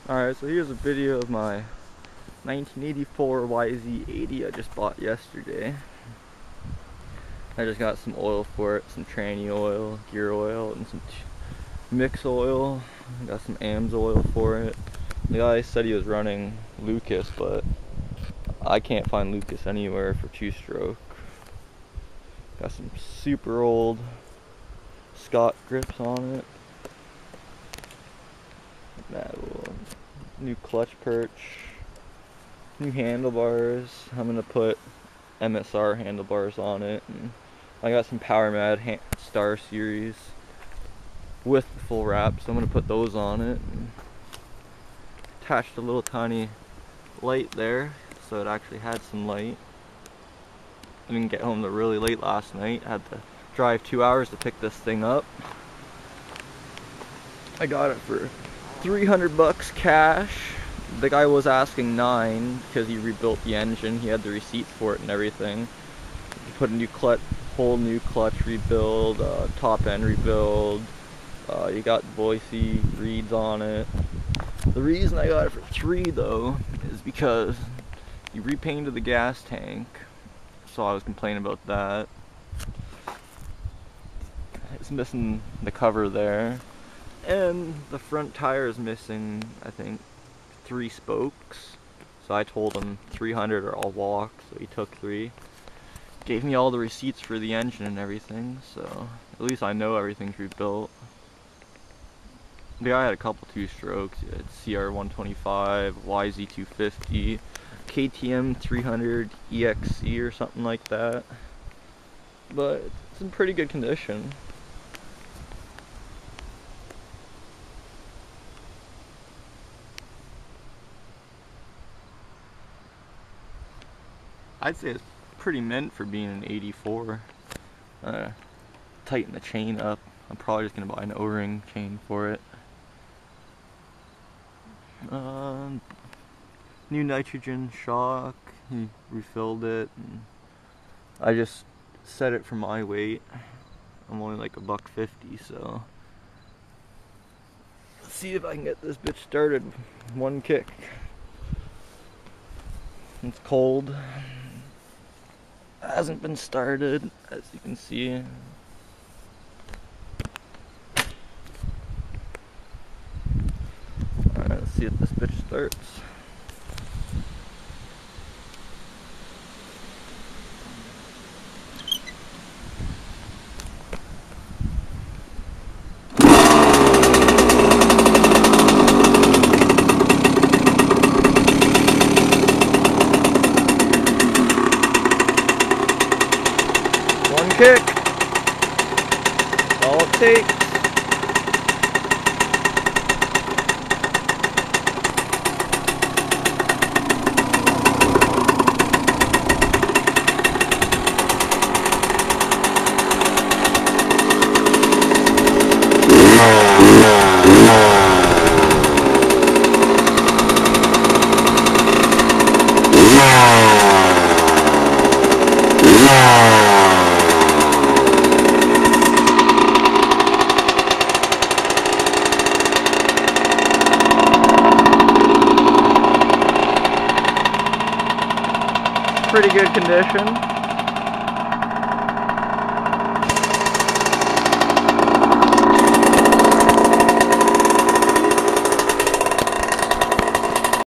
Alright, so here's a video of my 1984 yz80 I just bought yesterday. I just got some oil for it, some tranny oil, gear oil, and some mix oil. I got some AMS oil for it. The guy said he was running Lucas, but I can't find Lucas anywhere for two-stroke. Got some super old Scott grips on it. New clutch perch, new handlebars. I'm gonna put MSR handlebars on it, and I got some Power Mad Star Series with the full wrap, so I'm gonna put those on it. And attached a little tiny light there, so it actually had some light. I didn't get home till really late last night. I had to drive 2 hours to pick this thing up. I got it for 300 bucks cash. The guy was asking $9 because he rebuilt the engine. He had the receipts for it and everything. He put a new clutch, whole new clutch rebuild, top end rebuild. You got Boise reeds on it. The reason I got it for $3 though is because he repainted the gas tank. So I was complaining about that. It's missing the cover there. And the front tire is missing, I think, 3 spokes. So I told him 300 or I'll walk, so he took 3. Gave me all the receipts for the engine and everything, so at least I know everything's rebuilt. The guy had a couple 2-strokes. He had CR125, yz250, KTM 300 EXC or something like that. But it's in pretty good condition. I'd say it's pretty mint for being an 84. Tighten the chain up. I'm probably just gonna buy an O-ring chain for it. New nitrogen shock. He refilled it. And I just set it for my weight. I'm only like $1.50, so let's see if I can get this bitch started. One kick. It's cold. Hasn't been started, as you can see. Alright, let's see if this bitch starts. One kick. That's all it takes. Pretty good condition.